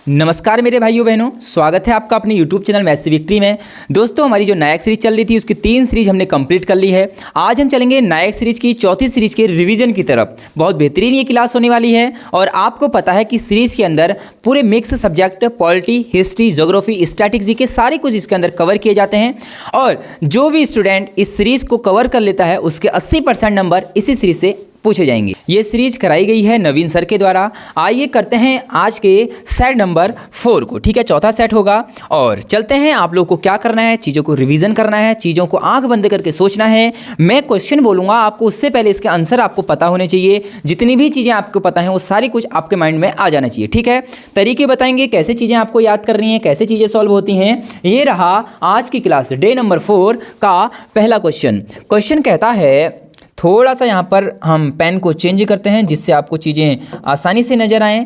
नमस्कार मेरे भाइयों बहनों, स्वागत है आपका अपने YouTube चैनल मैथ्स से विक्ट्री में। दोस्तों, हमारी जो नायक सीरीज चल रही थी उसकी 3 सीरीज हमने कंप्लीट कर ली है। आज हम चलेंगे नायक सीरीज की चौथी सीरीज के रिवीजन की तरफ। बहुत बेहतरीन ये क्लास होने वाली है और आपको पता है कि सीरीज के अंदर पूरे mix subject polity, history, geography, statics के सारे कुछ इसके अंदर कवर किए जाते हैं और जो भी स्टूडेंट इस सीरीज को कवर कर लेता है उसके 80% नंबर इसी सीरीज से पूछे जाएंगे। ये सीरीज कराई गई है नवीन सर के द्वारा। आइए करते हैं आज के सेट नंबर 4 को। ठीक है, चौथा सेट होगा और चलते हैं। आप लोग को क्या करना है, चीज़ों को रिवीजन करना है, चीज़ों को आंख बंद करके सोचना है। मैं क्वेश्चन बोलूँगा आपको, उससे पहले इसके आंसर आपको पता होने चाहिए। जितनी भी चीज़ें आपको पता हैं वो सारी कुछ आपके माइंड में आ जाना चाहिए। ठीक है, तरीके बताएंगे कैसे चीज़ें आपको याद करनी है, कैसे चीज़ें सॉल्व होती हैं। ये रहा आज की क्लास डे नंबर 4 का पहला क्वेश्चन। क्वेश्चन कहता है, थोड़ा सा यहाँ पर हम पेन को चेंज करते हैं जिससे आपको चीज़ें आसानी से नजर आएं।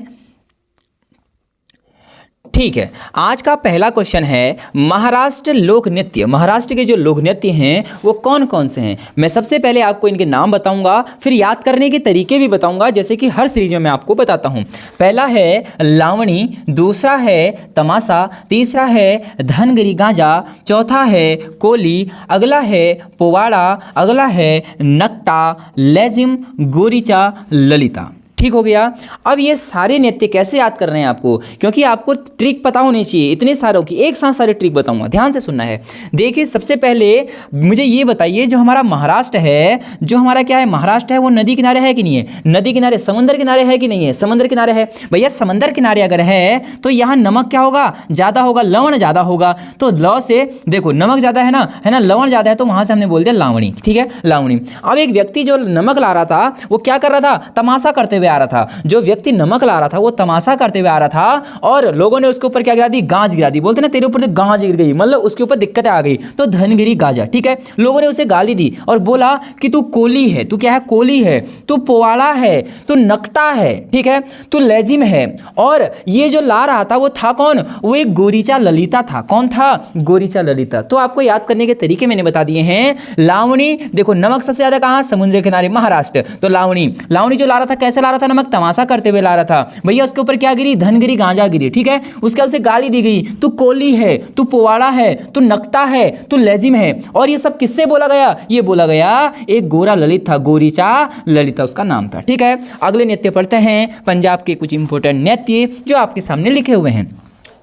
ठीक है, आज का पहला क्वेश्चन है महाराष्ट्र लोक नृत्य। महाराष्ट्र के जो लोक नृत्य हैं वो कौन कौन से हैं। मैं सबसे पहले आपको इनके नाम बताऊंगा, फिर याद करने के तरीके भी बताऊंगा, जैसे कि हर सीरीज में मैं आपको बताता हूं। पहला है लावणी, दूसरा है तमाशा, तीसरा है धनगरी गांजा, चौथा है कोली, अगला है पोवाड़ा, अगला है नकटा, लेजिम, गोरीचा, ललिता। ठीक हो गया। अब ये सारे नृत्य कैसे याद कर रहे हैं आपको, क्योंकि आपको ट्रिक पता होनी चाहिए। इतने सारों की एक साथ सारे ट्रिक बताऊंगा, ध्यान से सुनना है। देखिए, सबसे पहले मुझे ये बताइए, जो हमारा महाराष्ट्र है, जो हमारा क्या है महाराष्ट्र है, वो नदी किनारे है कि नहीं है? नदी किनारे, समुद्र किनारे है कि नहीं है? समुद्र किनारे है। भैया समंदर किनारे अगर है तो यहाँ नमक क्या होगा? ज़्यादा होगा, लवण ज़्यादा होगा। तो लौ से देखो, नमक ज़्यादा है ना, लवण ज़्यादा है, तो वहाँ से हमने बोल दिया लावणी। ठीक है, लावणी। अब एक व्यक्ति जो नमक ला रहा था वो क्या कर रहा था? तमाशा करते हुए आ रहा था। जो व्यक्ति नमक ला रहा था वो तमाशा करते हुए आ रहा था और लोगों ने उसके ऊपर क्या गिरा दी? गांज गिरा दी। बोलते ना, तेरे ऊपर तो गांज गिर गई, मतलब उसके ऊपर दिक्कतें आ गई, तो धनगिरी गांजा। ठीक है, लोगों ने उसे गाली दी और बोला कि तू कोली है, तू क्या है? कोली है, तू पोवाड़ा है, तू नकटा है, ठीक है, तू लेजिम है। और ये जो ला रहा था वो था कौन? वो एक गोरीचा ललिता था। कौन था? गोरीचा ललिता। तो आपको याद करने के तरीके मैंने बता दिए हैं। लावणी, देखो नमक सबसे ज्यादा कहां? समुद्र किनारे, महाराष्ट्र। तो लावणी, लावणी जो ला रहा था कैसे ला रहा था? नमक तमाशा करते हुए ला रहा था। भैया उसके ऊपर क्या गिरी? धनगिरी गांजा गिरी। ठीक है, उसके उसे गाली दी गई, तू कोली है, तू पोवाड़ा है, तू नकटा है, तू लेजिम है। और ये सब किससे बोला गया? ये बोला गया एक गोरा ललित था, गोरीचा ललिता उसका नाम था। ठीक है, अगले नृत्य पढ़ते हैं। पंजाब के कुछ इंपोर्टेंट नृत्य जो आपके सामने लिखे हुए हैं।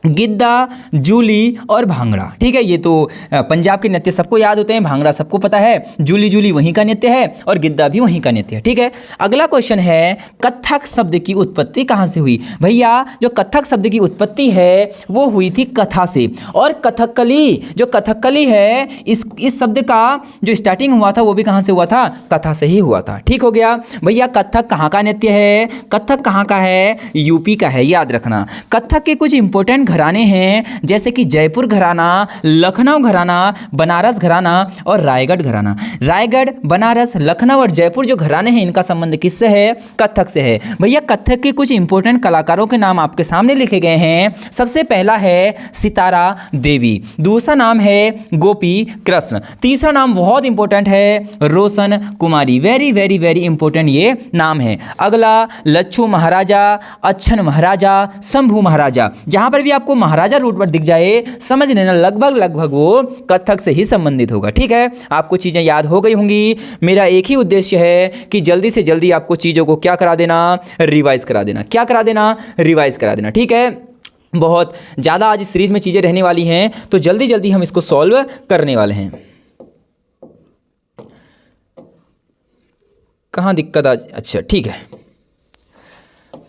गिद्दा, जूली और भांगड़ा। ठीक है, ये तो पंजाब के नृत्य सबको याद होते हैं। भांगड़ा सबको पता है, जूली जूली वहीं का नृत्य है और गिद्दा भी वहीं का नृत्य है। ठीक है, अगला क्वेश्चन है कथक शब्द की उत्पत्ति कहाँ से हुई? भैया जो कथक शब्द की उत्पत्ति है वो हुई थी कथा से। और कथकली, जो कथकली है, इस शब्द का जो स्टार्टिंग हुआ था वो भी कहाँ से हुआ था? कथा से ही हुआ था। ठीक हो गया। भैया कथक कहाँ का नृत्य है? कथक कहाँ का है? यूपी का है, याद रखना। कथक के कुछ इंपोर्टेंट घराने हैं, जैसे कि जयपुर घराना, लखनऊ घराना, बनारस घराना और रायगढ़ घराना। रायगढ़, बनारस, लखनऊ और जयपुर जो घराने हैं, इनका संबंध किससे है? कथक से है। भैया कथक के कुछ इंपोर्टेंट कलाकारों के नाम आपके सामने लिखे गए हैं। सबसे पहला है सितारा देवी, दूसरा नाम है गोपी कृष्ण, तीसरा नाम बहुत इंपॉर्टेंट है रोशन कुमारी। वेरी वेरी वेरी इंपॉर्टेंट ये नाम है। अगला लच्छू महाराजा, अच्छन महाराजा, शंभू महाराजा। जहां पर भी आपको महाराजा रूट पर दिख जाए, समझ लेना लगभग वो कथक से ही संबंधित होगा। ठीक है, आपको चीजें याद हो गई होंगी। मेरा एक ही उद्देश्य है कि जल्दी से जल्दी आपको चीजों को क्या करा देना? रिवाइज करा देना। क्या करा देना? रिवाइज करा देना। ठीक है, बहुत ज़्यादा आज इस सीरीज में चीज़ें रहने वाली हैं, तो जल्दी जल्दी हम इसको सॉल्व करने वाले हैं। कहाँ दिक्कत आज? अच्छा ठीक है,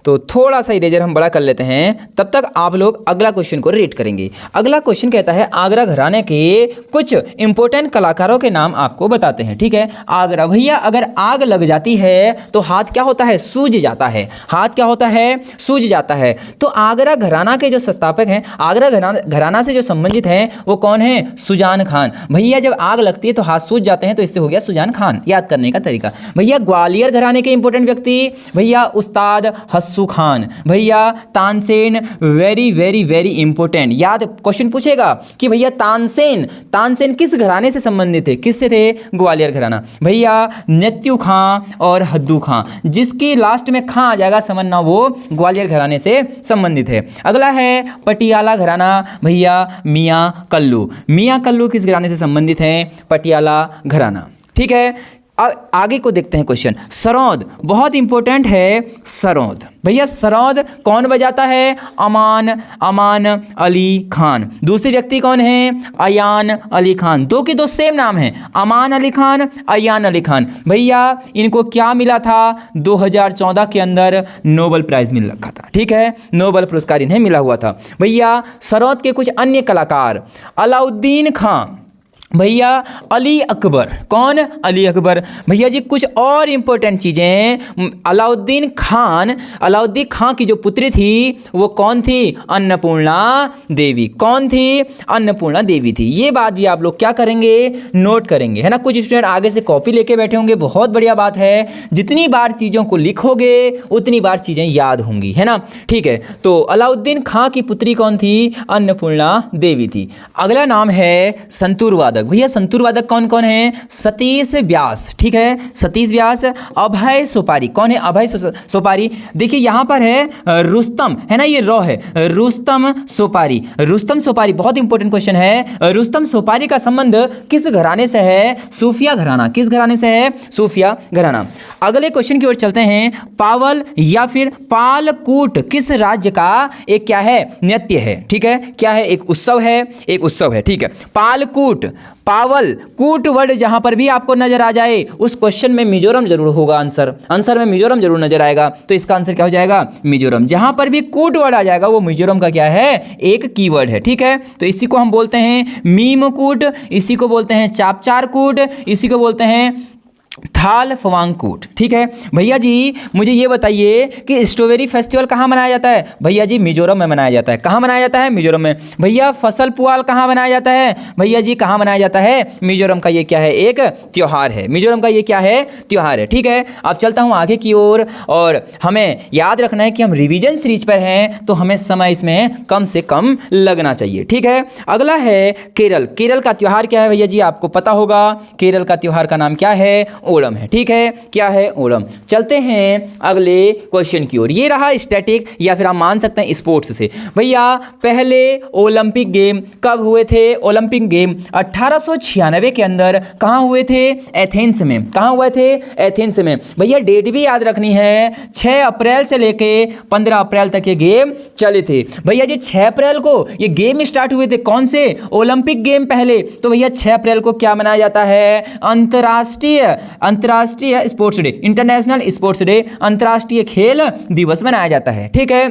तो थोड़ा सा इरेजर हम बड़ा कर लेते हैं, तब तक आप लोग अगला क्वेश्चन को रीड करेंगे। अगला क्वेश्चन कहता है आगरा घराने के कुछ इंपॉर्टेंट कलाकारों के नाम आपको बताते हैं। ठीक है, आगरा। भैया अगर आग लग जाती है तो हाथ क्या होता है? सूज जाता है। हाथ क्या होता है? सूज जाता है। तो आगरा घराना के जो संस्थापक हैं, आगरा घराना से जो संबंधित हैं, वो कौन है? सुजान खान। भैया जब आग लगती है तो हाथ सूज जाते हैं, तो इससे हो गया सुजान खान। याद करने का तरीका। भैया ग्वालियर घराने के इंपॉर्टेंट व्यक्ति, भैया उस्ताद हस्सू तानसु खान। भैया Tansen very very very important, याद क्वेश्चन पूछेगा कि भैया तानसेन किस घराने से संबंधित थे, किससे थे, ग्वालियर घराना। भैया नेत्यू खां और हद्दू खां, जिसके लास्ट में खां आ जाएगा समझना वो ग्वालियर घराने से संबंधित है। अगला है पटियाला घराना। भैया मियां कल्लू किस घराने से संबंधित हैं, पटियाला घराना। ठीक है, अब आगे को देखते हैं क्वेश्चन। सरौद बहुत इंपॉर्टेंट है। सरौद, भैया सरौद कौन बजाता है, अमान अली खान। दूसरे व्यक्ति कौन है, अयान अली खान। दो के दो सेम नाम है, अमान अली खान, अयान अली खान। भैया इनको क्या मिला था, 2014 के अंदर नोबेल प्राइज मिल रखा था। ठीक है, नोबेल पुरस्कार इन्हें मिला हुआ था। भैया सरौद के कुछ अन्य कलाकार, अलाउद्दीन खां, भैया अली अकबर। कौन, अली अकबर। भैया जी कुछ और इंपॉर्टेंट चीज़ें, अलाउद्दीन खां की जो पुत्री थी वो कौन थी, अन्नपूर्णा देवी। कौन थी, अन्नपूर्णा देवी थी। ये बात भी आप लोग क्या करेंगे, नोट करेंगे, है ना। कुछ स्टूडेंट आगे से कॉपी लेके बैठे होंगे, बहुत बढ़िया बात है। जितनी बार चीज़ों को लिखोगे उतनी बार चीज़ें याद होंगी, है ना। ठीक है, तो अलाउद्दीन खां की पुत्री कौन थी, अन्नपूर्णा देवी थी। अगला नाम है संतूर वादक। भैया संतूर वादक कौन कौन है, सतीश व्यास। ठीक है, सतीश व्यास। अभय सोपारी, कौन है, अभय सोपारी। देखिए यहां पर है रुस्तम, है ना, ये रॉ है, रुस्तम सोपारी बहुत इंपॉर्टेंट क्वेश्चन है। रुस्तम सोपारी का संबंध किस घराने से है, सूफिया घराना। किस घराने से है, सूफिया घराना। अगले क्वेश्चन की ओर चलते हैं। पावल या फिर पालकूट किस राज्य का एक क्या है, नृत्य है। ठीक है, क्या है, एक उत्सव है। ठीक है, पालकूट, पावल, कूट वर्ड जहां पर भी आपको नजर आ जाए उस क्वेश्चन में मिजोरम जरूर होगा। आंसर में मिजोरम जरूर नजर आएगा, तो इसका आंसर क्या हो जाएगा, मिजोरम। जहां पर भी कूट वर्ड आ जाएगा वो मिजोरम का क्या है, एक कीवर्ड है। ठीक है, तो इसी को हम बोलते हैं मीमकूट, इसी को बोलते हैं चापचारकूट, इसी को बोलते हैं थाल फवांगकूट। ठीक है भैया जी, मुझे ये बताइए कि स्ट्रॉबेरी फेस्टिवल कहाँ मनाया जाता है। भैया जी मिजोरम में मनाया जाता है। कहाँ मनाया जाता है, मिजोरम में। भैया फसल पुआल कहाँ मनाया जाता है। भैया जी कहाँ मनाया जाता है, मिजोरम का ये क्या है, एक त्योहार है। मिजोरम का ये क्या है, त्योहार है। ठीक है, अब चलता हूँ आगे की ओर, और हमें याद रखना है कि हम रिवीजन सीरीज पर हैं तो हमें समय इसमें कम से कम लगना चाहिए। ठीक है, अगला है केरल। केरल का त्योहार क्या है भैया जी, आपको पता होगा। केरल का त्योहार का नाम क्या है, ओणम है। ठीक है, क्या है, ओणम। चलते हैं अगले क्वेश्चन की ओर। ये रहा स्टैटिक या फिर आप मान सकते हैं स्पोर्ट्स से। भैया पहले ओलंपिक गेम कब हुए थे, ओलंपिक गेम 1896 के अंदर कहाँ हुए थे, एथेंस में। कहाँ हुए थे, एथेंस में। भैया डेट भी याद रखनी है, 6 अप्रैल से लेके 15 अप्रैल तक ये गेम चले थे। भैया जी 6 अप्रैल को ये गेम स्टार्ट हुए थे, कौन से, ओलंपिक गेम पहले। तो भैया 6 अप्रैल को क्या मनाया जाता है, अंतर्राष्ट्रीय sports day, international sports day, अंतर्राष्ट्रीय खेल दिवस मनाया जाता है। ठीक है,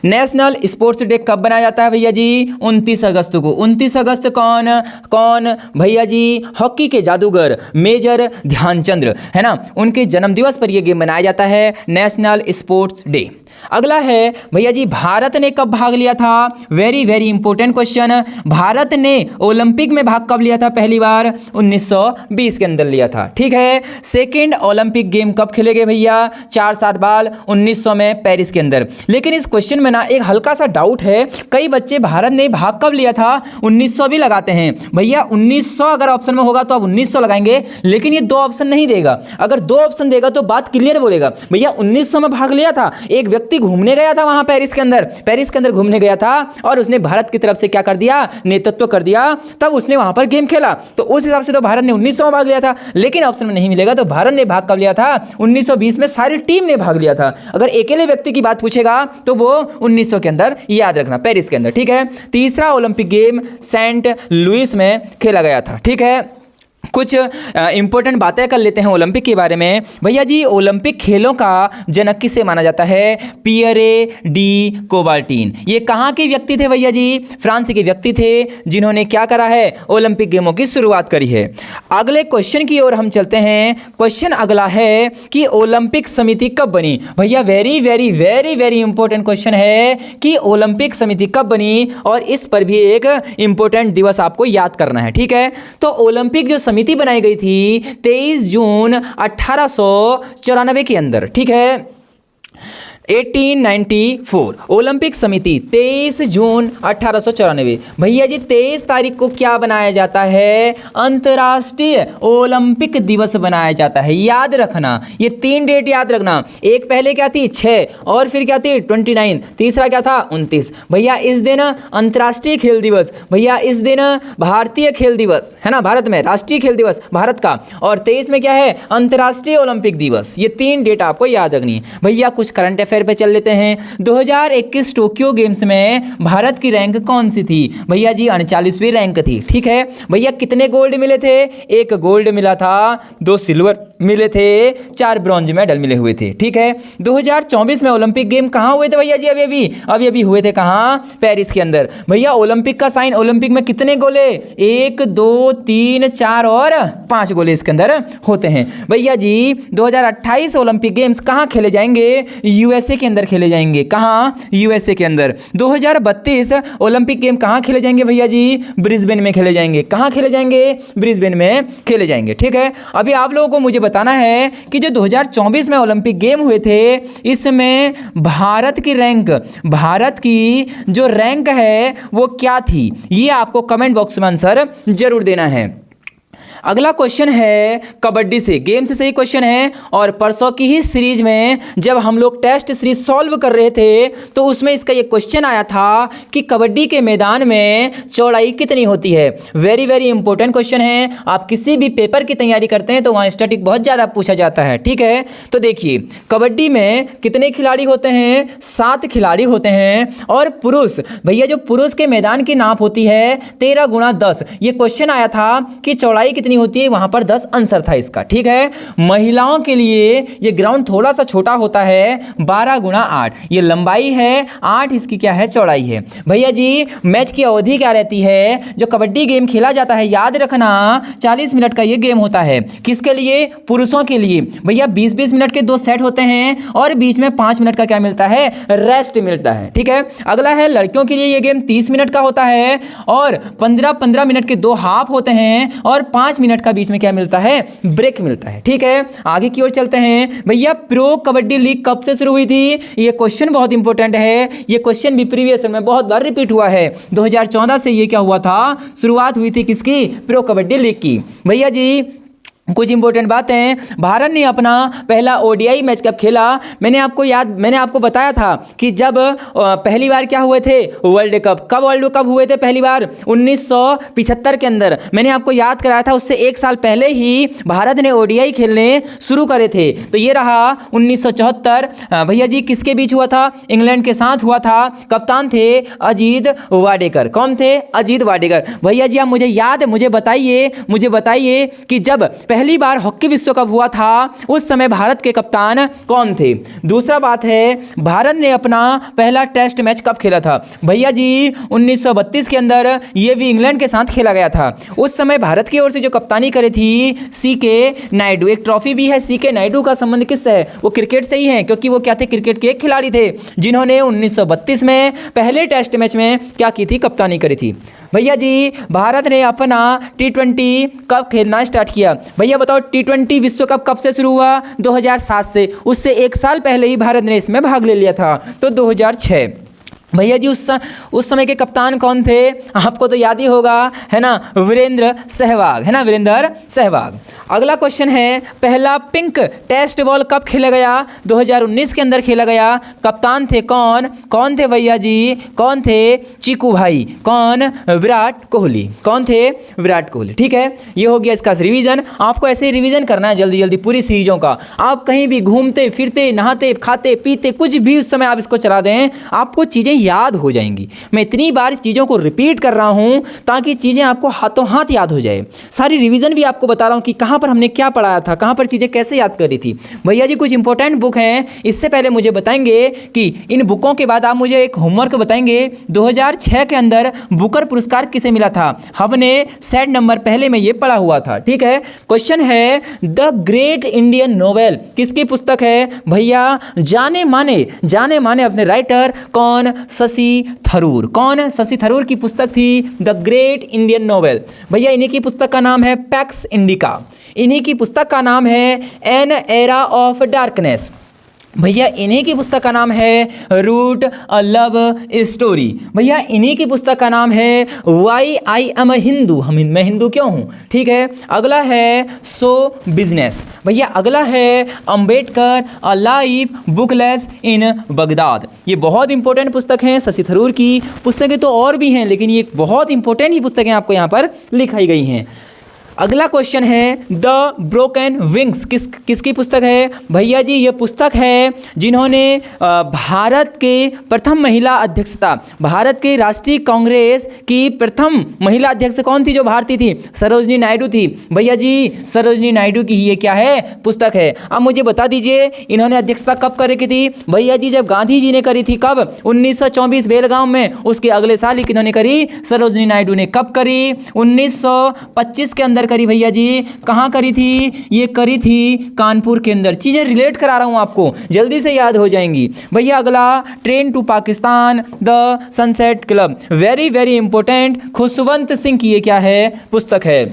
नेशनल स्पोर्ट्स डे कब बनाया जाता है भैया जी, 29 अगस्त को। 29 अगस्त कौन भैया जी, हॉकी के जादूगर मेजर ध्यानचंद्र, है ना, उनके जन्म दिवस पर यह गेम मनाया जाता है, नेशनल स्पोर्ट्स डे। अगला है भैया जी, भारत ने कब भाग लिया था, very very important question. Bharat ने ओलंपिक में भाग कब लिया था, पहली बार 1920 के अंदर लिया था। ठीक है, सेकेंड ओलंपिक गेम कब खेले गए भैया, 4 साल बाद 1900 में पेरिस के अंदर। लेकिन इस क्वेश्चन में ना एक हल्का सा डाउट है, कई बच्चे भारत ने भाग कब लिया था 1900 भी लगाते हैं। भैया 1900 अगर ऑप्शन में होगा तो आप 1900 लगाएंगे, लेकिन ये 2 ऑप्शन नहीं देगा। अगर 2 ऑप्शन देगा तो बात क्लियर बोलेगा, भैया 1900 में भाग लिया था, एक व्यक्ति घूमने गया था वहां पेरिस के अंदर घूमने गया था और उसने भारत की तरफ से क्या कर दिया, नेतृत्व कर दिया, तब उसने वहां पर गेम खेला। तो उस हिसाब से तो भारत ने 1900 में भाग लिया था, लेकिन ऑप्शन में नहीं मिलेगा। तो भारत ने भाग कब लिया था, 1920 में सारी टीम ने भाग लिया था। अगर अकेले व्यक्ति की बात पूछेगा तो वो 1900 के अंदर, याद रखना, पेरिस के अंदर। ठीक है, तीसरा ओलंपिक गेम सेंट लुइस में खेला गया था। ठीक है, कुछ इंपॉर्टेंट बातें कर लेते हैं ओलंपिक के बारे में। भैया जी ओलंपिक खेलों का जनक किसे माना जाता है, पियरे डी कोबाल्टीन। ये कहाँ के व्यक्ति थे भैया जी, फ्रांस के व्यक्ति थे, जिन्होंने क्या करा है, ओलंपिक गेमों की शुरुआत करी है। अगले क्वेश्चन की ओर हम चलते हैं। क्वेश्चन अगला है कि ओलंपिक समिति कब बनी। भैया very very very very important question है कि ओलंपिक समिति कब बनी, और इस पर भी एक इंपॉर्टेंट दिवस आपको याद करना है। ठीक है, तो ओलंपिक जो समिति बनाई गई थी 23 जून 1894 के अंदर। ठीक है, 1894 ओलंपिक समिति 23 जून 1894। भैया जी 23 तारीख को क्या बनाया जाता है? अंतर्राष्ट्रीय ओलंपिक दिवस बनाया जाता है। याद रखना, ये 3 डेट याद रखना। एक पहले क्या थी 6, और फिर क्या थी 29, तीसरा क्या था 29। भैया इस दिन अंतर्राष्ट्रीय खेल दिवस, भैया इस दिन भारतीय खेल दिवस है ना, भारत में राष्ट्रीय खेल दिवस भारत का, और 23 में क्या है अंतर्राष्ट्रीय ओलंपिक दिवस। ये 3 डेट आपको याद रखनी है। भैया कुछ करंट अफेयर पे चल लेते हैं। 2021 टोक्यो गेम्स में भारत की रैंक कौन सी थी? भैया जी 39वीं रैंक थी। ठीक है भैया, कितने गोल्ड मिले थे? 1 गोल्ड मिला था, 2 सिल्वर मिले थे, 4 ब्रॉन्ज मेडल मिले हुए थे। ठीक है 2024 में ओलंपिक गेम कहाँ हुए थे भैया जी? अभी हुए थे कहाँ? पेरिस के अंदर। भैया ओलंपिक का साइन, ओलंपिक में कितने गोले? 1 2 3 4 और 5 गोले इसके अंदर होते हैं। भैया जी 2028 ओलंपिक गेम्स कहाँ खेले जाएंगे? यूएसए के अंदर खेले जाएंगे। कहाँ? यूएसए के अंदर। 2032 ओलंपिक गेम कहाँ खेले जाएंगे भैया जी? ब्रिस्बेन में खेले जाएंगे। कहाँ खेले जाएंगे? ब्रिस्बेन में खेले जाएंगे। ठीक है, अभी आप लोगों को मुझे बताना है कि जो 2024 में ओलंपिक गेम हुए थे, इसमें भारत की जो रैंक है वो क्या थी? ये आपको कमेंट बॉक्स में आंसर जरूर देना है। अगला क्वेश्चन है कबड्डी से, गेम से सही क्वेश्चन है। और परसों की ही सीरीज में जब हम लोग टेस्ट सीरीज सॉल्व कर रहे थे तो उसमें इसका ये क्वेश्चन आया था कि कबड्डी के मैदान में चौड़ाई कितनी होती है। वेरी वेरी इंपॉर्टेंट क्वेश्चन है। आप किसी भी पेपर की तैयारी करते हैं तो वहाँ स्टैटिक बहुत ज़्यादा पूछा जाता है। ठीक है, तो देखिए कबड्डी में कितने खिलाड़ी होते हैं? 7 खिलाड़ी होते हैं। और पुरुष, भैया जो पुरुष के मैदान की नाप होती है 13 × 10। ये क्वेश्चन आया था कि चौड़ाई कितनी होती है, वहां पर 10 आंसर था इसका। ठीक है, महिलाओं के लिए ये ग्राउंड थोड़ा सा छोटा होता है, 12 × 8 ये लंबाई है, 8 इसकी क्या है चौड़ाई है। भैया जी मैच की अवधि क्या रहती है? जो कबड्डी गेम खेला जाता है याद रखना 40 मिनट का ये गेम होता है। किसके लिए? पुरुषों के लिए। भैया 20-20 मिनट के 2 सेट होते हैं और बीच में 5 मिनट का क्या मिलता है? रेस्ट मिलता है। ठीक है, अगला है लड़कियों के लिए ये गेम 30 मिनट का होता है और 15-15 मिनट के 2 हाफ होते हैं और 5 मिनट का बीच में क्या मिलता है? ब्रेक मिलता है। ठीक है, आगे की ओर चलते हैं। भैया प्रो कबड्डी लीग कब से शुरू हुई थी? ये क्वेश्चन बहुत इंपॉर्टेंट है। ये क्वेश्चन भी प्रीवियस में बहुत बार रिपीट हुआ है। 2014 से ये क्या हुआ था? शुरुआत हुई थी किसकी? प्रो कबड्डी लीग की। भैया जी कुछ इंपॉर्टेंट बातें, भारत ने अपना पहला ओडीआई मैच कब खेला? मैंने आपको बताया था कि जब पहली बार क्या हुए थे? World cup. कब वर्ल्ड कप हुए थे पहली बार? 1975 के अंदर। मैंने आपको याद कराया था उससे 1 साल पहले ही भारत ने ओडीआई खेलने शुरू करे थे। तो ये रहा 1974। भैया जी किसके बीच हुआ था? इंग्लैंड के साथ हुआ था। कप्तान थे अजीत वाडेकर। कौन थे? अजीत वाडेकर। भैया जी आप मुझे बताइए कि जब पहली बार हॉकी विश्व कप हुआ था उस समय भारत के कप्तान कौन थे? दूसरा बात है भारत ने अपना पहला टेस्ट मैच कब खेला था? भैया जी 1932 के अंदर, ये भी इंग्लैंड के साथ खेला गया था। उस समय भारत की ओर से जो कप्तानी करी थी सीके नायडू। एक ट्रॉफी भी है सीके नायडू का संबंध किससे है? वो क्रिकेट से ही है, क्योंकि वो क्या थे? क्रिकेट के एक खिलाड़ी थे जिन्होंने 1932 में पहले टेस्ट मैच में क्या की थी? कप्तानी करी थी। भैया जी भारत ने अपना T20 कब खेलना स्टार्ट किया? भैया बताओ T20 विश्व कप कब से शुरू हुआ? 2007 से। उससे 1 साल पहले ही भारत ने इसमें भाग ले लिया था, तो 2006। भैया जी उस समय के कप्तान कौन थे? आपको तो याद ही होगा, है ना? वीरेंद्र सहवाग, है ना? वीरेंद्र सहवाग। अगला क्वेश्चन है पहला पिंक टेस्ट बॉल कब खेला गया? 2019 के अंदर खेला गया। कप्तान थे कौन थे भैया जी? कौन थे? चीकू भाई। कौन? विराट कोहली। कौन थे? विराट कोहली। ठीक है, ये हो गया इसका रिवीजन। आपको ऐसे ही रिवीजन करना है जल्दी जल्दी पूरी सीरीजों का। आप कहीं भी घूमते फिरते, नहाते, खाते, पीते, कुछ भी उस समय आप इसको चला दें, आपको चीज़ें याद हो जाएंगी। मैं इतनी बार चीज़ों को रिपीट कर रहा हूं ताकि चीज़ें आपको हाथों हाथ याद हो जाए। सारी रिवीजन भी आपको बता रहा हूं कि कहां पर हमने क्या पढ़ाया था, कहां पर चीज़ें कैसे याद करी थी। भैया जी कुछ इंपॉर्टेंट बुक हैं, इससे पहले मुझे बताएंगे कि इन बुकों के बाद आप मुझे एक होमवर्क बताएंगे। 2006 के अंदर बुकर पुरस्कार किसे मिला था? हमने सेट नंबर पहले में ये पढ़ा हुआ था। ठीक है, क्वेश्चन है द ग्रेट इंडियन नोवेल किसकी पुस्तक है? भैया जाने माने अपने राइटर कौन? शशि थरूर। कौन? शशि थरूर की पुस्तक थी द ग्रेट इंडियन नोवेल। भैया इन्हीं की पुस्तक का नाम है पैक्स इंडिका। इन्हीं की पुस्तक का नाम है एन एरा ऑफ डार्कनेस। भैया इन्हीं की पुस्तक का नाम है रूट अ लव स्टोरी। भैया इन्हीं की पुस्तक का नाम है वाई आई एम हिंदू, मैं हिंदू क्यों हूँ। ठीक है, अगला है सो बिजनेस। भैया अगला है Ambedkar a life booklets in Baghdad. ये बहुत इंपॉर्टेंट पुस्तक हैं, शशि थरूर की पुस्तकें तो और भी हैं, लेकिन ये बहुत इंपॉर्टेंट ही पुस्तकें आपको यहाँ पर लिखाई गई हैं। अगला क्वेश्चन है द ब्रोकन विंग्स किसकी पुस्तक है। भैया जी ये पुस्तक है जिन्होंने भारत के प्रथम महिला अध्यक्षता, भारत के राष्ट्रीय कांग्रेस की प्रथम महिला अध्यक्ष कौन थी जो भारतीय थी, सरोजनी नायडू थी। भैया जी सरोजनी नायडू की ये क्या है, पुस्तक है। अब मुझे बता दीजिए इन्होंने अध्यक्षता कब करे की थी। भैया जी जब गांधी जी ने करी थी, कब, 1924 बेलगांव में। उसके अगले साल ही किन्होंने करी, सरोजनी नायडू ने। कब करी, 1925 के अंदर करी। भैया जी कहां करी थी, ये करी थी कानपुर के अंदर। चीजें रिलेट करा रहा हूं आपको, जल्दी से याद हो जाएंगी। भैया अगला train to Pakistan the sunset club, very very important, Khushwant Singh की ये क्या है, पुस्तक है।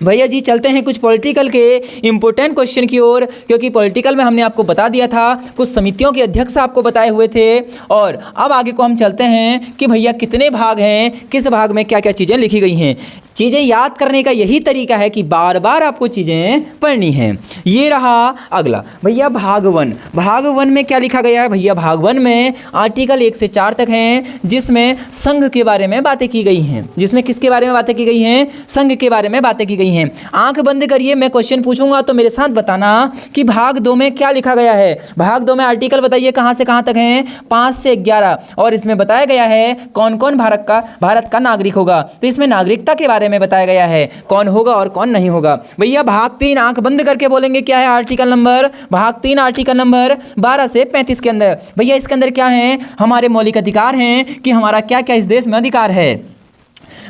भैया जी चलते हैं कुछ पॉलिटिकल के इंपॉर्टेंट क्वेश्चन की ओर, क्योंकि पॉलिटिकल में हमने आपको बता दिया था, कुछ समितियों के अध्यक्ष आपको बताए हुए थे। और अब आगे को हम चलते हैं कि भैया कितने भाग हैं, किस भाग में क्या क्या चीज़ें लिखी गई हैं। चीज़ें याद करने का यही तरीका है कि बार बार आपको चीज़ें पढ़नी हैं। ये रहा अगला भैया भाग वन। भाग वन में क्या लिखा गया है भैया, भाग वन में आर्टिकल 1 से 4 तक हैं, जिसमें संघ के बारे में बातें की गई हैं। जिसमें किसके बारे में बातें की गई हैं, संघ के बारे में बातें की गई हैं। आंख बंद करिए, मैं क्वेश्चन पूछूंगा तो मेरे साथ बताना कि भाग 2 में क्या लिखा गया है। भाग 2 में आर्टिकल बताइए कहां से कहां तक हैं, 5 से 11, और इसमें बताया गया है कौन कौन भारत का नागरिक होगा। तो इसमें नागरिकता के बारे में बताया गया है कौन होगा और कौन नहीं होगा। भैया भाग 3 आंख बंद करके बोलेंगे क्या है, आर्टिकल नंबर, भाग 3 आर्टिकल नंबर 12 से 35 के अंदर। भैया इसके अंदर क्या है, हमारे मौलिक अधिकार हैं कि हमारा क्या क्या इस देश में अधिकार है।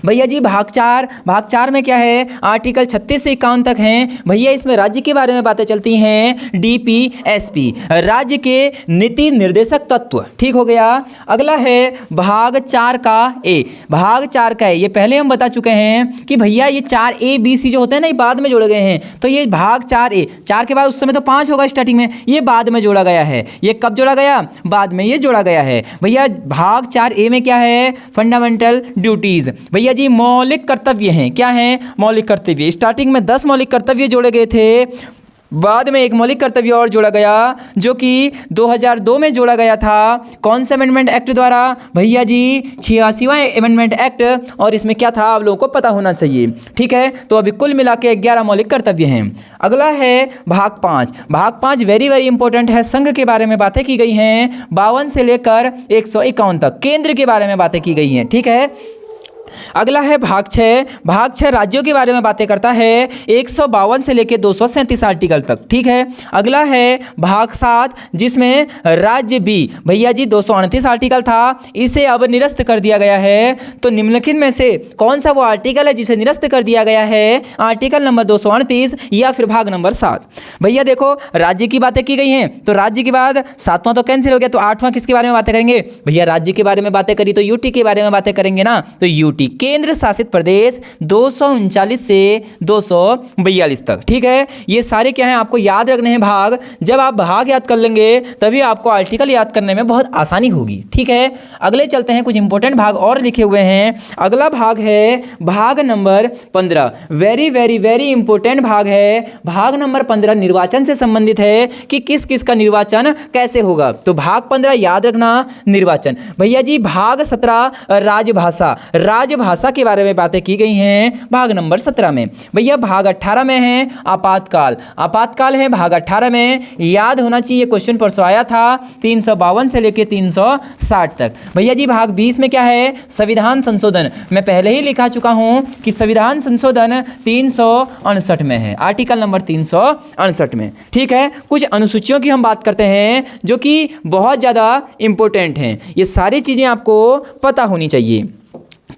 भैया जी भाग 4 में क्या है, आर्टिकल 36 से 51 तक हैं। भैया इसमें राज्य के बारे में बातें चलती हैं, DPSP, राज्य के नीति निर्देशक तत्व। ठीक हो गया। अगला है भाग 4 का ए। भाग 4 का ए ये पहले हम बता चुके हैं कि भैया ये 4A, BC जो होते हैं ना, ये बाद में जोड़े गए हैं। तो ये भाग 4A, 4 के बाद उस समय तो 5 होगा स्टार्टिंग में, ये बाद में जोड़ा गया है। ये कब जोड़ा गया, बाद में ये जोड़ा गया है। भैया भाग 4A में क्या है, फंडामेंटल ड्यूटीज। भैया जी मौलिक कर्तव्य हैं, क्या हैं, मौलिक कर्तव्य। स्टार्टिंग में 10 मौलिक कर्तव्य जोड़े गए थे, बाद में एक मौलिक कर्तव्य और जोड़ा गया जो कि 2002 में जोड़ा गया था। कौन से अमेंडमेंट एक्ट द्वारा, भैया जी 86वां अमेंडमेंट एक्ट। और इसमें क्या था आप लोगों को पता होना चाहिए। ठीक है, तो अभी कुल मिला के 11 मौलिक कर्तव्य हैं। अगला है भाग 5। भाग 5 वेरी वेरी इंपॉर्टेंट है, संघ के बारे में बातें की गई हैं, 52 से लेकर 151 तक, केंद्र के बारे में बातें की गई हैं। ठीक है। अगला है भाग 6। भाग 6 राज्यों के बारे में बातें करता है, 152 से लेकर 237 आर्टिकल तक। ठीक है। अगला है भाग 7 जिसमें राज्य बी, भैया जी 238 आर्टिकल था, इसे अब निरस्त कर दिया गया है। तो निम्नलिखित में से कौन सा वो आर्टिकल है जिसे निरस्त कर दिया गया है, आर्टिकल नंबर 238 या फिर भाग नंबर 7। भैया देखो राज्य की बातें की गई हैं, तो राज्य के बाद 7वां तो कैंसिल हो गया, तो 8वां किसके बारे में बातें करेंगे। भैया राज्य के बारे में बातें करी तो यूटी के बारे में बातें करेंगे ना, तो यूटी केंद्र शासित प्रदेश 239 से 242 तक। ठीक है। ये सारे क्या हैं, आपको याद रखने हैं भाग। जब आप भाग याद कर लेंगे तभी आपको आर्टिकल याद करने में बहुत आसानी होगी। ठीक है। अगले चलते हैं, कुछ इंपॉर्टेंट भाग और लिखे हुए हैं। अगला भाग है भाग number 15, very very very important भाग है। भाग नंबर 15 निर्वाचन से संबंधित है कि किस किस का निर्वाचन कैसे होगा। तो भाग 15 याद रखना, निर्वाचन। भैया जी भाग 17 राजभाषा, राजभाषा के बारे में बातें की गई हैं भाग नंबर 17 में। भैया भाग 18 में है आपातकाल, आपातकाल है भाग 18 में। याद होना चाहिए, क्वेश्चन परसों आया था, 352 से लेकर 360 तक। भैया जी भाग 20 में क्या है, संविधान संशोधन। मैं पहले ही लिखा चुका हूं कि संविधान संशोधन 359 में है, आर्टिकल नंबर 368 में। ठीक है। कुछ अनुसूचियों की हम बात करते हैं जो कि बहुत ज़्यादा इंपॉर्टेंट हैं। ये सारी चीज़ें आपको पता होनी चाहिए।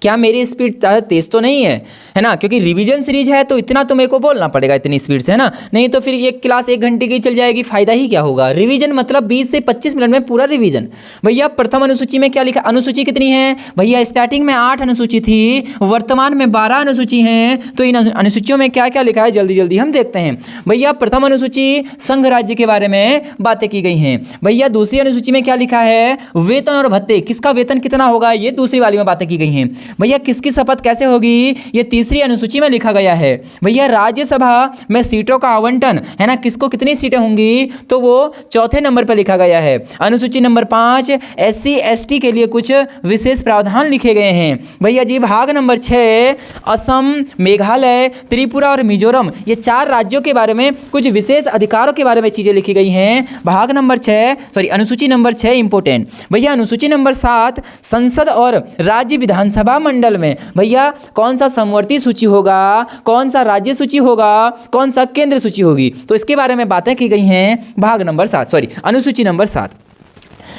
क्या मेरी स्पीड ज़्यादा तेज़ तो नहीं है ना, क्योंकि रिवीजन सीरीज है तो इतना तो मेरे को बोलना पड़ेगा इतनी स्पीड से, है ना, नहीं तो फिर एक क्लास 1 घंटे की चल जाएगी, फायदा ही क्या होगा। रिवीजन मतलब 20 से 25 मिनट में पूरा रिवीजन। भैया प्रथम अनुसूची में क्या लिखा, अनुसूची कितनी है भैया, स्टार्टिंग में 8 अनुसूची थी, वर्तमान में 12 अनुसूची हैं। तो इन अनुसूचियों में क्या क्या लिखा है जल्दी जल्दी हम देखते हैं। भैया प्रथम अनुसूची संघ राज्य के बारे में बातें की गई हैं। भैया दूसरी अनुसूची में क्या लिखा है, वेतन और भत्ते, किसका वेतन कितना होगा, ये दूसरी वाली में बातें की गई हैं। भैया किसकी शपथ कैसे होगी, ये तीसरी अनुसूची में लिखा गया है। भैया राज्यसभा में सीटों का आवंटन, है ना, किसको कितनी सीटें होंगी, तो वो चौथे नंबर पर लिखा गया है। अनुसूची नंबर 5 SC ST के लिए कुछ विशेष प्रावधान लिखे गए हैं। भैया जी भाग नंबर 6 असम, मेघालय, त्रिपुरा और मिजोरम, ये 4 राज्यों के बारे में कुछ विशेष अधिकारों के बारे में चीजें लिखी गई हैं। भाग नंबर 6 अनुसूची नंबर 6 इंपोर्टेंट। भैया अनुसूची नंबर 7 संसद और राज्य विधानसभा मंडल में भैया कौन सा समवर्ती सूची होगा, कौन सा राज्य सूची होगा, कौन सा केंद्र सूची होगी, तो इसके बारे में बातें की गई हैं भाग नंबर 7 अनुसूची नंबर 7।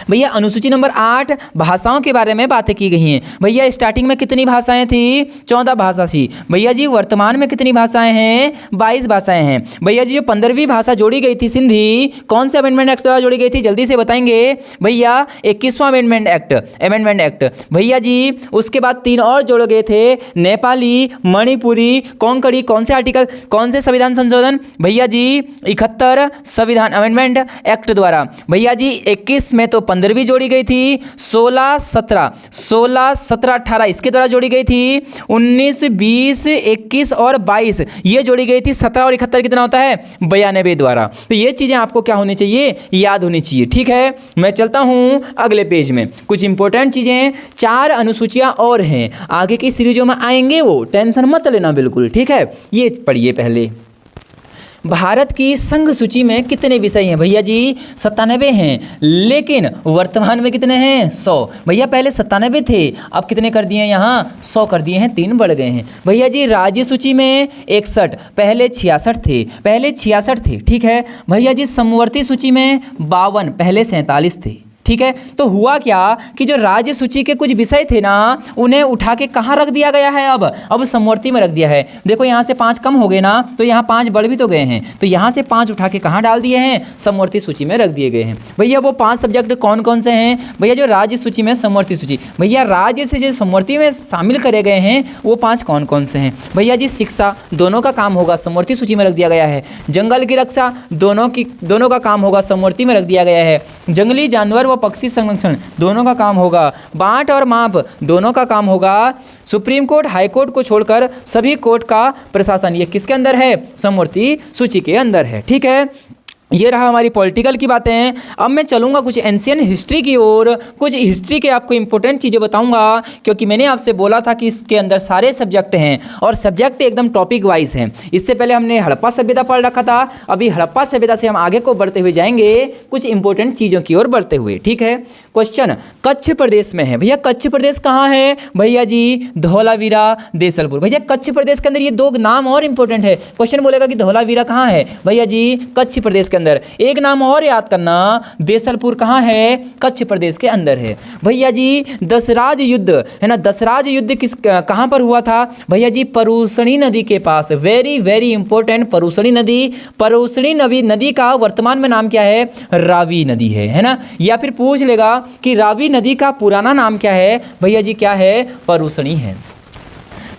भैया अनुसूची नंबर 8 भाषाओं के बारे में बातें की गई हैं। भैया स्टार्टिंग में कितनी भाषाएं थी, 14 भाषा थी। भैया जी वर्तमान में कितनी भाषाएं हैं, 22 भाषाएं हैं। भैया जी जो 15वीं भाषा जोड़ी गई थी सिंधी, कौन से अमेंडमेंट एक्ट द्वारा जोड़ी गई थी, जल्दी से बताएंगे भैया, 21वां अमेंडमेंट एक्ट। भैया जी उसके बाद 3 और जोड़े गए थे, नेपाली, मणिपुरी, कोंकणी, कौन से आर्टिकल, कौन से संविधान संशोधन, भैया जी 71 संविधान अमेंडमेंट एक्ट द्वारा। भैया जी 21 में तो 15वीं जोड़ी गई थी, 16, 17, 18 इसके द्वारा जोड़ी गई थी, 19, 20, 21 और 22 ये जोड़ी गई थी, 17 और 71 कितना होता है, 92 द्वारा। तो ये चीज़ें आपको क्या होनी चाहिए, याद होनी चाहिए। ठीक है, मैं चलता हूँ अगले पेज में। कुछ इंपॉर्टेंट चीज़ें, 4 अनुसूचियाँ और हैं, आगे की सीरीजों में आएंगे, वो टेंशन मत लेना बिल्कुल। ठीक है, ये पढ़िए पहले। भारत की संघ सूची में कितने विषय हैं, भैया जी 97 हैं, लेकिन वर्तमान में कितने हैं, 100। भैया पहले 97 थे, अब कितने कर दिए यहाँ, 100 कर दिए हैं, 3 बढ़ गए हैं। भैया जी राज्य सूची में 61, पहले 66 थे। ठीक है भैया जी समवर्ती सूची में 52, पहले 47 थे। ठीक है, तो हुआ क्या कि जो राज्य सूची के कुछ विषय थे ना, उन्हें उठा के कहाँ रख दिया गया है, अब समवर्ती में रख दिया है। देखो यहाँ से 5 कम हो गए ना, तो यहाँ 5 बढ़ भी तो गए हैं, तो यहाँ से 5 उठा के कहाँ डाल दिए हैं, समवर्ती सूची में रख दिए गए हैं। भैया वो 5 सब्जेक्ट कौन कौन से हैं, भैया जो राज्य सूची में समवर्ती सूची, भैया राज्य से जो समवर्ती में शामिल करे गए हैं वो 5 कौन कौन से हैं। भैया जी शिक्षा, दोनों का काम होगा, समवर्ती सूची में रख दिया गया है। जंगल की रक्षा, दोनों का काम होगा, समवर्ती में रख दिया गया है। जंगली जानवर व पक्षी संरक्षण, दोनों का काम होगा। बांट और माप, दोनों का काम होगा। सुप्रीम कोर्ट, हाई कोर्ट को छोड़कर सभी कोर्ट का प्रशासन, ये किसके अंदर है, समवर्ती सूची के अंदर है। ठीक है, ये रहा हमारी पॉलिटिकल की बातें। अब मैं चलूँगा कुछ एंशियंट हिस्ट्री की ओर, कुछ हिस्ट्री के आपको इंपॉर्टेंट चीज़ें बताऊंगा, क्योंकि मैंने आपसे बोला था कि इसके अंदर सारे सब्जेक्ट हैं और सब्जेक्ट एकदम टॉपिक वाइज हैं। इससे पहले हमने हड़प्पा सभ्यता पढ़ रखा था, अभी हड़प्पा सभ्यता से हम आगे को बढ़ते हुए जाएंगे कुछ इंपॉर्टेंट चीज़ों की ओर बढ़ते हुए। ठीक है, क्वेश्चन कच्छ प्रदेश में है। भैया कच्छ प्रदेश कहाँ है, भैया जी धौलावीरा, देसलपुर। भैया कच्छ प्रदेश के अंदर ये 2 नाम और इंपॉर्टेंट है। क्वेश्चन बोलेगा कि धौलावीरा कहाँ है, भैया जी कच्छ प्रदेश के अंदर। एक नाम और याद करना, देसलपुर कहाँ है, कच्छ प्रदेश के अंदर है। भैया जी दसराज युद्ध, है ना, दसराज युद्ध कहाँ पर हुआ था, भैया जी परूसणी नदी के पास। वेरी वेरी इंपॉर्टेंट, परूसणी नदी का वर्तमान में नाम क्या है, रावी नदी है ना। या फिर पूछ लेगा कि रावी नदी का पुराना नाम क्या है, भैया जी क्या है, परूसणी है।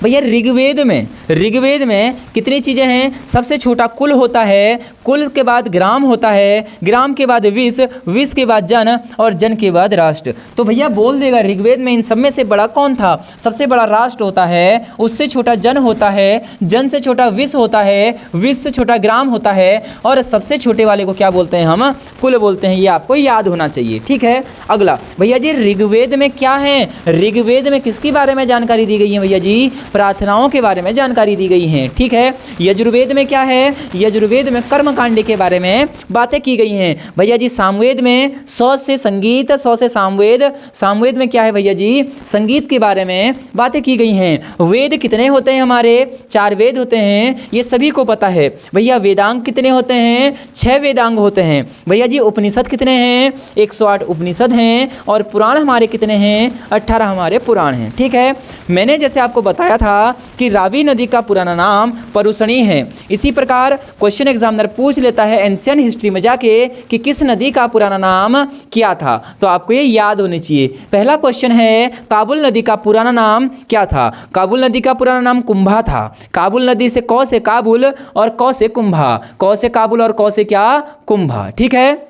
भैया ऋग्वेद में कितनी चीज़ें हैं, सबसे छोटा कुल होता है, कुल के बाद ग्राम होता है, ग्राम के बाद विश्व के बाद जन और जन के बाद राष्ट्र। तो भैया बोल देगा ऋग्वेद में इन सब में से बड़ा कौन था, सबसे बड़ा राष्ट्र होता है, उससे छोटा जन होता है, जन से छोटा विश्व होता है, विश्व से छोटा ग्राम होता है, और सबसे छोटे वाले को क्या बोलते हैं हम, कुल बोलते हैं। ये आपको याद होना चाहिए। ठीक है, अगला भैया जी ऋग्वेद में क्या है, ऋग्वेद में किसके बारे में जानकारी दी गई है, भैया जी प्रार्थनाओं के बारे में जानकारी दी गई है। ठीक है, यजुर्वेद में क्या है, यजुर्वेद में कर्मकांड के बारे में बातें की गई हैं। भैया जी सामवेद में 100 से संगीत, 100 से सामवेद, सामवेद में क्या है भैया जी, संगीत के बारे में बातें की गई हैं। वेद कितने होते हैं हमारे, 4 वेद होते हैं, ये सभी को पता है। भैया वेदांग कितने होते हैं, 6 वेदांग होते हैं। भैया जी उपनिषद कितने हैं, 108 उपनिषद हैं। और पुराण हमारे कितने हैं, 18 हमारे पुराण हैं। ठीक है, मैंने जैसे आपको बताया था कि रावी नदी का पुराना नाम परुषणी है। इसी प्रकार क्वेश्चन एग्जामिनर पूछ लेता है एंशियंट हिस्ट्री में जाके कि किस नदी का पुराना नाम क्या था, तो आपको ये याद होनी चाहिए। पहला क्वेश्चन है काबुल नदी का पुराना नाम क्या था। काबुल नदी का पुराना नाम कुंभा था। काबुल नदी से कौ से काबुल और कौ से कुंभा, कौ से काबुल और कौ से क्या, कुंभा। ठीक है,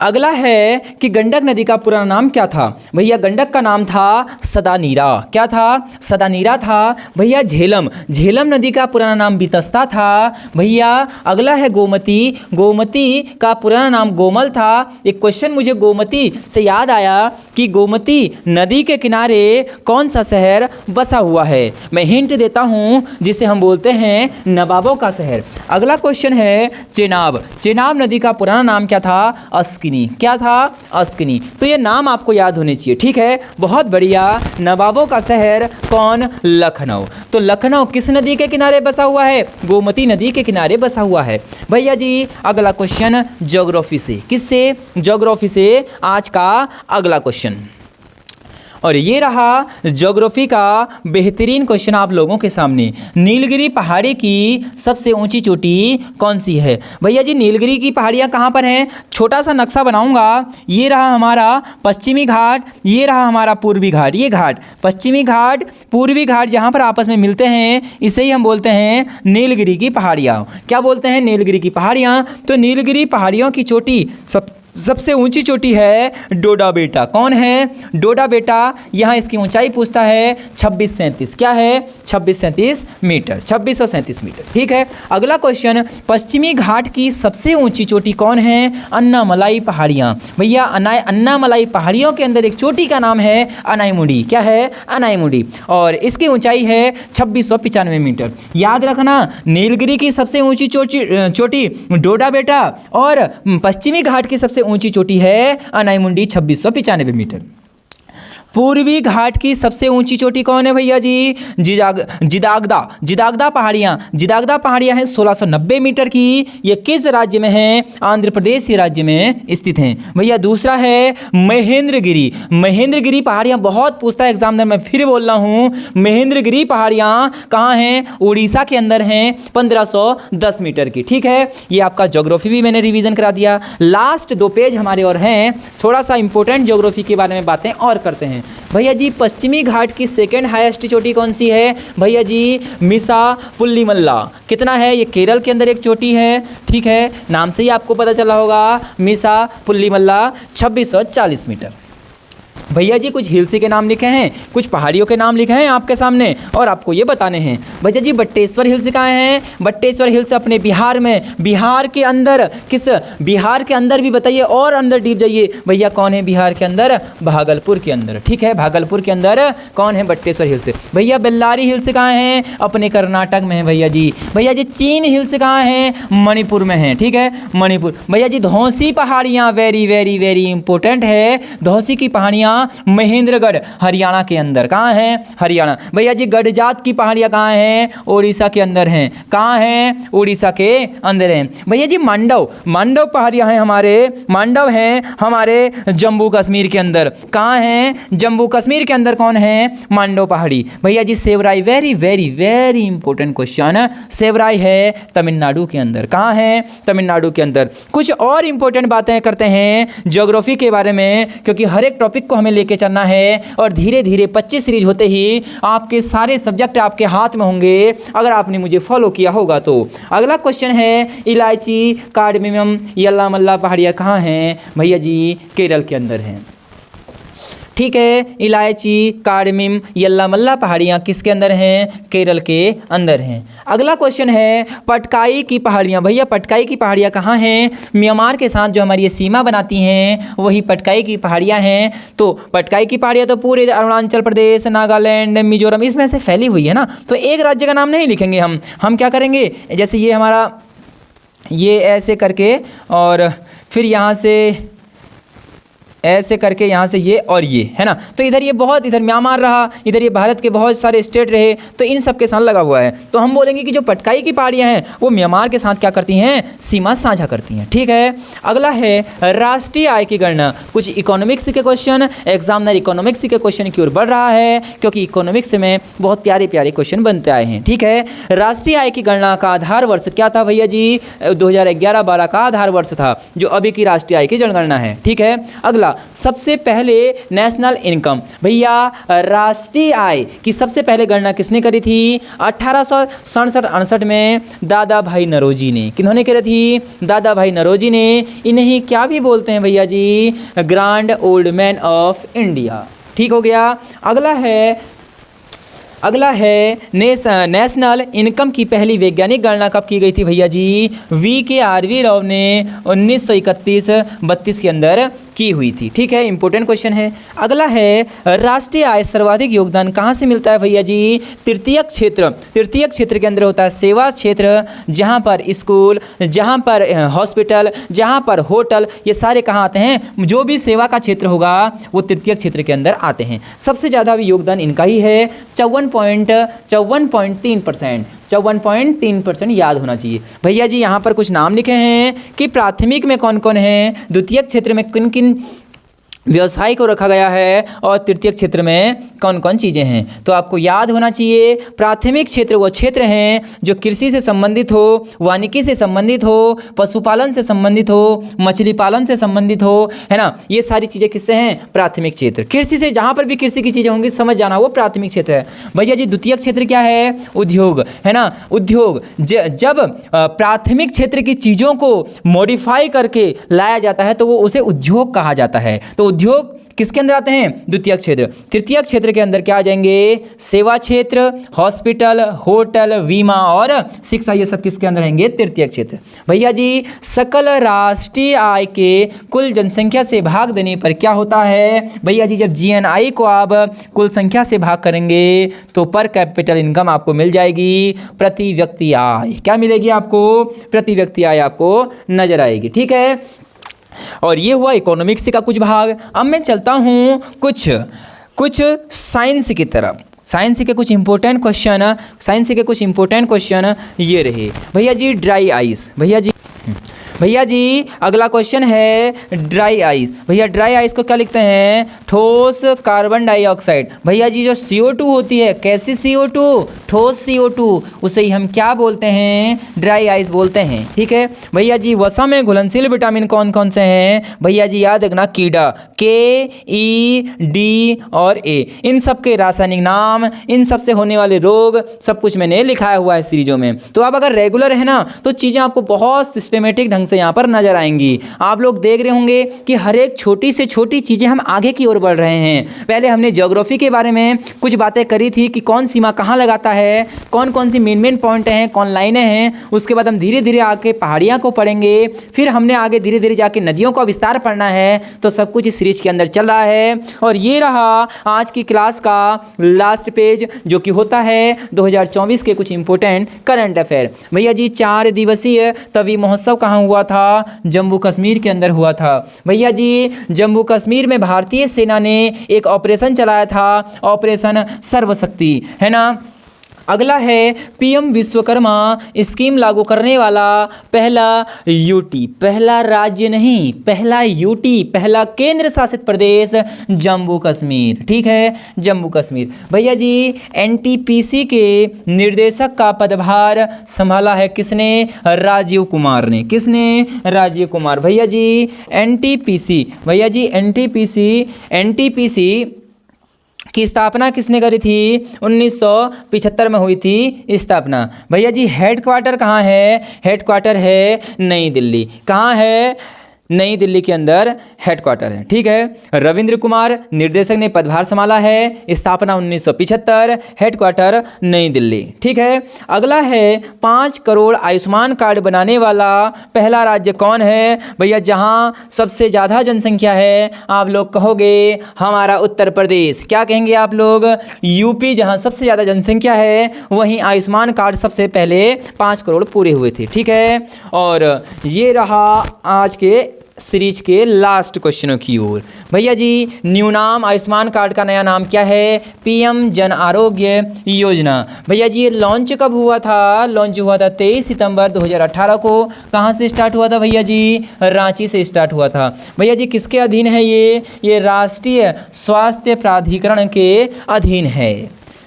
अगला है कि गंडक नदी का पुराना नाम क्या था। भैया गंडक का नाम था सदानीरा। क्या था, सदानीरा था। भैया झेलम, झेलम नदी का पुराना नाम बीतस्ता था। भैया अगला है गोमती, गोमती का पुराना नाम गोमल था। एक क्वेश्चन मुझे गोमती से याद आया कि गोमती नदी के किनारे कौन सा शहर बसा हुआ है। मैं हिंट देता हूँ, जिसे हम बोलते हैं नवाबों का शहर। अगला क्वेश्चन है चेनाब, चेनाब नदी का पुराना नाम क्या था, अस्किनी। क्या था, अस्किनी। तो ये नाम आपको याद होने चाहिए। ठीक है, बहुत बढ़िया। नवाबों का शहर कौन, लखनऊ। तो लखनऊ किस नदी के किनारे बसा हुआ है, गोमती नदी के किनारे बसा हुआ है। भैया जी अगला क्वेश्चन ज्योग्राफी से, किससे, ज्योग्राफी से आज का अगला क्वेश्चन। और ये रहा ज्योग्राफी का बेहतरीन क्वेश्चन आप लोगों के सामने। नीलगिरी पहाड़ी की सबसे ऊंची चोटी कौन सी है। भैया जी नीलगिरी की पहाड़ियाँ कहाँ पर हैं, छोटा सा नक्शा बनाऊंगा। ये रहा हमारा पश्चिमी घाट, ये रहा हमारा पूर्वी घाट। ये घाट, पश्चिमी घाट, पूर्वी घाट जहाँ पर आपस में मिलते हैं, इसे ही हम बोलते हैं नीलगिरी की पहाड़ियाँ। क्या बोलते हैं, नीलगिरी की पहाड़ियाँ। तो नीलगिरी पहाड़ियों की चोटी सबसे ऊंची चोटी है डोडा बेटा। कौन है, डोडा बेटा। यहाँ इसकी ऊंचाई पूछता है 2637। क्या है, 2637 मीटर, 2637 मीटर। ठीक है, अगला क्वेश्चन, पश्चिमी घाट की सबसे ऊंची चोटी कौन है, अन्नामलाई पहाड़ियाँ। भैया अन्नामलाई पहाड़ियों के अंदर एक चोटी का नाम है अनाईमुडी। क्या है, अनाईमुडी। और इसकी ऊंचाई है 2695 मीटर। याद रखना, नीलगिरी की सबसे ऊंची चोटी डोडा बेटा और पश्चिमी घाट की सबसे ऊंची चोटी है अनाईमुंडी 2695 मीटर। पूर्वी घाट की सबसे ऊंची चोटी कौन है भैया जी, जिदागदा पहाड़ियाँ। जिदागदा पहाड़ियाँ हैं 1690 मीटर की। ये किस राज्य में है, आंध्र प्रदेश के राज्य में स्थित हैं। भैया दूसरा है महेंद्रगिरी। महेंद्रगिरी पहाड़ियाँ बहुत पूछता है एग्जाम में, मैं फिर बोल रहा हूँ, महेंद्रगिरी पहाड़ियाँ कहाँ हैं, उड़ीसा के अंदर हैं, 1510 मीटर की। ठीक है, ये आपका ज्योग्राफी भी मैंने रिवीजन करा दिया। लास्ट 2 पेज हमारे और हैं, थोड़ा सा इंपॉर्टेंट ज्योग्राफी के बारे में बातें और करते हैं। भैया जी पश्चिमी घाट की सेकेंड हाईएस्ट चोटी कौन सी है, भैया जी मिसा पुल्लीमल्ला। कितना है, ये केरल के अंदर एक चोटी है। ठीक है, नाम से ही आपको पता चला होगा, मिसा पुल्लीमल्ला 2640 मीटर। भैया जी कुछ हिल्स के नाम लिखे हैं, कुछ पहाड़ियों के नाम लिखे हैं आपके सामने और आपको ये बताने हैं। भैया जी बट्टेश्वर हिल्स कहाँ हैं, बट्टेश्वर हिल्स अपने बिहार में, बिहार के अंदर, किस बिहार के अंदर भी बताइए और अंदर डीप जाइए। भैया कौन है बिहार के अंदर, भागलपुर के अंदर। ठीक है, भागलपुर के अंदर कौन है, बट्टेश्वर हिल्स। भैया बेल्लारी हिल्स कहाँ हैं, अपने कर्नाटक में है भैया जी। भैया जी चीन हिल्स कहाँ हैं, मणिपुर में है। ठीक है, मणिपुर। भैया जी धौंसी पहाड़ियाँ वेरी वेरी वेरी इंपॉर्टेंट है। धौंसी की पहाड़ियाँ महेंद्रगढ़ हरियाणा के अंदर, कहाँ है, हरियाणा। भैया जी गडजात की पहाड़ियाँ कहाँ हैं, उड़ीसा के अंदर हैं। कहाँ हैं, उड़ीसा के अंदर हैं। भैया जी मांडव, मांडव पहाड़ियाँ हैं हमारे, मांडव हैं हमारे जम्मू कश्मीर के अंदर। कहाँ हैं, जम्मू कश्मीर के अंदर कौन है, मांडव पहाड़ी। भैया जी Shevaroy, very very very important question, Shevaroy है तमिलनाडु के अंदर। कहाँ है, तमिलनाडु के अंदर। कुछ और इंपॉर्टेंट बातें करते हैं ज्योग्राफी के बारे में, क्योंकि हर एक टॉपिक को हमें लेके चलना है और धीरे धीरे 25 सीरीज होते ही आपके सारे सब्जेक्ट आपके हाथ में होंगे, अगर आपने मुझे फॉलो किया होगा तो। अगला क्वेश्चन है इलायची, कार्डमियम, यल्ला मल्ला पहाड़ियाँ कहाँ हैं, भैया जी केरल के अंदर हैं। ठीक है। इलायची, कार्डमिम, यल्ला मल्ला पहाड़ियाँ किसके अंदर हैं? केरल के अंदर हैं। अगला क्वेश्चन है पटकाई की पहाड़ियाँ। भैया पटकाई की पहाड़ियाँ कहाँ हैं? म्यांमार के साथ जो हमारी ये सीमा बनाती हैं वही पटकाई की पहाड़ियाँ हैं। तो पटकाई की पहाड़ियाँ तो पूरे अरुणाचल प्रदेश, नागालैंड, मिजोरम इसमें से फैली हुई है ना। तो एक राज्य का नाम नहीं लिखेंगे हम क्या करेंगे, जैसे ये हमारा ये ऐसे करके और फिर यहाँ से ऐसे करके यहाँ से ये और ये है ना। तो इधर ये बहुत, इधर म्यांमार रहा, इधर ये भारत के बहुत सारे स्टेट रहे, तो इन सब के साथ लगा हुआ है। तो हम बोलेंगे कि जो पटकाई की पहाड़ियाँ हैं वो म्यांमार के साथ क्या करती हैं? सीमा साझा करती हैं। ठीक है। अगला है राष्ट्रीय आय की गणना। कुछ इकोनॉमिक्स के क्वेश्चन, एग्जामिनर इकोनॉमिक्स के क्वेश्चन की ओर बढ़ रहा है क्योंकि इकोनॉमिक्स में बहुत प्यारे प्यारे क्वेश्चन बनते आए हैं। ठीक है। राष्ट्रीय आय की गणना का आधार वर्ष क्या था भैया जी? 2011-12 का आधार वर्ष था जो अभी की राष्ट्रीय आय की जनगणना है। ठीक है। अगला सबसे पहले नेशनल इनकम। भैया राष्ट्रीय आय की सबसे पहले गणना किसने करी थी? 1867-68 में दादा भाई नौरोजी ने। किन्होंने करी थी? दादा भाई नौरोजी ने। इन्हें क्या भी बोलते हैं भैया जी? Grand old man of India. ठीक हो गया। अगला है नेशनल इनकम की पहली वैज्ञानिक गणना कब की गई थी भैया जी? VKRV राव ने 1931-32 के अंदर की हुई थी। ठीक है। इंपॉर्टेंट क्वेश्चन है। अगला है राष्ट्रीय आय सर्वाधिक योगदान कहाँ से मिलता है भैया जी? तृतीयक क्षेत्र। तृतीयक क्षेत्र के अंदर होता है सेवा क्षेत्र, जहाँ पर स्कूल, जहाँ पर हॉस्पिटल, जहाँ पर होटल, ये सारे कहाँ आते हैं? जो भी सेवा का क्षेत्र होगा वो तृतीयक क्षेत्र के अंदर आते हैं। सबसे ज़्यादा भी योगदान इनका ही है, 54.3%। 54.3% याद होना चाहिए। भैया जी यहाँ पर कुछ नाम लिखे हैं कि प्राथमिक में कौन कौन है, द्वितीयक क्षेत्र में किन किन व्यवसाय को रखा गया है और तृतीयक क्षेत्र में कौन कौन चीज़ें हैं। तो आपको याद होना चाहिए प्राथमिक क्षेत्र वो क्षेत्र हैं जो कृषि से संबंधित हो, वानिकी से संबंधित हो, पशुपालन से संबंधित हो, मछली पालन से संबंधित हो, है ना। ये सारी चीज़ें किससे हैं? प्राथमिक क्षेत्र। कृषि से जहाँ पर भी कृषि की चीज़ें होंगी समझ जाना वो प्राथमिक क्षेत्र है। भैया जी द्वितीयक क्षेत्र क्या है? उद्योग, है ना। उद्योग जब प्राथमिक क्षेत्र की चीज़ों को मॉडिफाई करके लाया जाता है तो वो उसे उद्योग कहा जाता है। तो उद्योग किसके अंदर आते हैं? द्वितीयक क्षेत्र। तृतीयक क्षेत्र के अंदर क्या आ जाएंगे? सेवा क्षेत्र, हॉस्पिटल, होटल, बीमा और शिक्षा, ये सब किसके अंदर आएंगे? तृतीयक क्षेत्र। भैया जी सकल राष्ट्रीय आय के कुल जनसंख्या से भाग देने पर क्या होता है? भैया जी जब GNI को आप कुल संख्या से भाग करेंगे तो पर कैपिटल इनकम आपको मिल जाएगी, प्रति व्यक्ति आय। क्या मिलेगी आपको? प्रति व्यक्ति आय आपको नजर आएगी। ठीक है। और ये हुआ इकोनॉमिक्स का कुछ भाग। अब मैं चलता हूँ कुछ साइंस की तरफ। साइंस के कुछ इंपॉर्टेंट क्वेश्चन ये रहे भैया जी। Dry ice. भैया जी अगला क्वेश्चन है ड्राई आइस। भैया ड्राई आइस को क्या लिखते हैं? ठोस कार्बन डाइऑक्साइड। भैया जी जो CO2 होती है, कैसी CO2? ठोस CO2, उसे ही हम क्या बोलते हैं? ड्राई आइस बोलते हैं। ठीक है। भैया जी वसा में घुलनशील विटामिन कौन कौन से हैं? भैया जी याद रखना कीड़ा, KE, D और A, इन सब के रासायनिक नाम, इन सब से होने वाले रोग, सब कुछ मैंने लिखाया हुआ है सीरीजों में। तो आप अगर रेगुलर है ना तो चीज़ें आपको बहुत सिस्टमेटिक ढंग से यहाँ पर नजर आएंगी। आप लोग देख रहे होंगे कि हर एक छोटी से छोटी चीज़ें हम आगे की ओर बढ़ रहे हैं। पहले हमने ज्योग्राफी के बारे में कुछ बातें करी थी कि कौन सीमा कहाँ लगाता है, कौन कौन सी मेन पॉइंट हैं, कौन लाइनें हैं। उसके बाद हम धीरे धीरे आके पहाड़ियाँ को पढ़ेंगे, फिर हमने आगे धीरे धीरे जाके नदियों का विस्तार पढ़ना है। तो सब कुछ इस सीरीज के अंदर चल रहा है। और ये रहा आज की क्लास का लास्ट पेज जो कि होता है 2024 के कुछ इंपॉर्टेंट करंट अफेयर। भैया जी 4 दिवसीय तवी महोत्सव कहाँ हुआ था? जम्मू कश्मीर के अंदर हुआ था। भैया जी जम्मू कश्मीर में भारतीय सेना ने एक ऑपरेशन चलाया था, ऑपरेशन सर्वशक्ति, है ना। अगला है PM विश्वकर्मा स्कीम लागू करने वाला पहला UT, पहला राज्य नहीं, पहला UT, पहला केंद्र शासित प्रदेश जम्मू कश्मीर। ठीक है, जम्मू कश्मीर। भैया जी NTPC के निर्देशक का पदभार संभाला है किसने? राजीव कुमार ने। किसने? राजीव कुमार। भैया जी NTPC, भैया जी NTPC की स्थापना किसने करी थी? 1975 में हुई थी स्थापना। भैया जी हेडक्वार्टर कहाँ है? हेडक्वार्टर है नई दिल्ली। कहाँ है? नई दिल्ली के अंदर हेडक्वार्टर है। ठीक है। रविंद्र कुमार निर्देशक ने पदभार संभाला है, स्थापना 1975, हेडक्वार्टर नई दिल्ली। ठीक है। अगला है 5 करोड़ आयुष्मान कार्ड बनाने वाला पहला राज्य कौन है भैया, जहां सबसे ज़्यादा जनसंख्या है? आप लोग कहोगे हमारा उत्तर प्रदेश। क्या कहेंगे आप लोग? यूपी, जहां सबसे ज़्यादा जनसंख्या है वहीं आयुष्मान कार्ड सबसे पहले 5 करोड़ पूरे हुए थे। ठीक है। और ये रहा आज के सीरीज के लास्ट क्वेश्चनों की ओर। भैया जी, न्यू नाम आयुष्मान कार्ड का नया नाम क्या है? पीएम जन आरोग्य योजना। भैया जी, ये लॉन्च कब हुआ था? लॉन्च हुआ था 23 सितंबर 2018 को। कहाँ से स्टार्ट हुआ था भैया जी? रांची से स्टार्ट हुआ था। भैया जी, किसके अधीन है ये राष्ट्रीय स्वास्थ्य प्राधिकरण के अधीन है।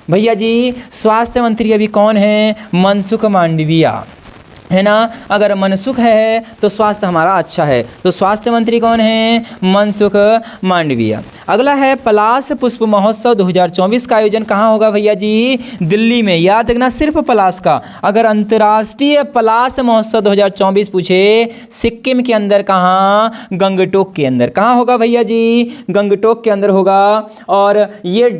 भैया जी, स्वास्थ्य मंत्री अभी कौन है? मनसुख मांडविया, है ना। अगर मनसुख है तो स्वास्थ्य हमारा अच्छा है, तो स्वास्थ्य मंत्री कौन है? मनसुख मांडविया। अगला है पलाश पुष्प महोत्सव 2024 का आयोजन कहाँ होगा भैया जी? दिल्ली में। याद रखना सिर्फ पलाश का। अगर अंतर्राष्ट्रीय पलाश महोत्सव 2024 पूछे, सिक्किम के अंदर कहाँ? गंगटोक के अंदर। कहाँ होगा भैया जी? गंगटोक के अंदर होगा। और ये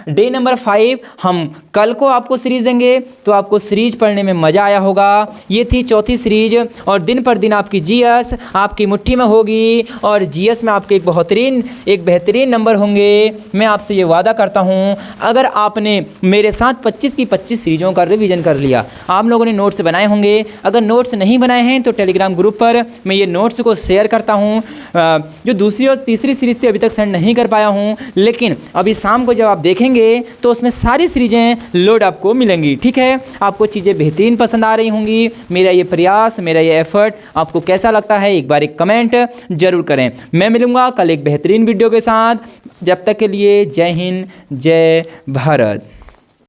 डे नंबर 5 हम कल को आपको सीरीज देंगे, तो आपको सीरीज पढ़ने में मज़ा आया होगा। ये थी चौथी सीरीज, और दिन पर दिन आपकी जीएस आपकी मुट्ठी में होगी, और जीएस में आपके एक बेहतरीन नंबर होंगे। मैं आपसे ये वादा करता हूँ, अगर आपने मेरे साथ 25 की 25 सीरीजों का रिवीजन कर लिया, आप लोगों ने नोट्स बनाए होंगे। अगर नोट्स नहीं बनाए हैं तो टेलीग्राम ग्रुप पर मैं ये नोट्स को शेयर करता हूँ। जो दूसरी और तीसरी सीरीज थी अभी तक सेंड नहीं कर पाया हूँ, लेकिन अभी शाम को जब आप देखेंगे तो उसमें सारी सीरीजें लोड आपको मिलेंगी। ठीक है। आपको चीज़ें बेहतरीन पसंद आ रही होंगी। मेरा ये प्रयास, मेरा ये एफर्ट आपको कैसा लगता है, एक बार एक कमेंट जरूर करें। मैं मिलूंगा कल एक बेहतरीन वीडियो के साथ। जब तक के लिए जय हिंद, जय भारत।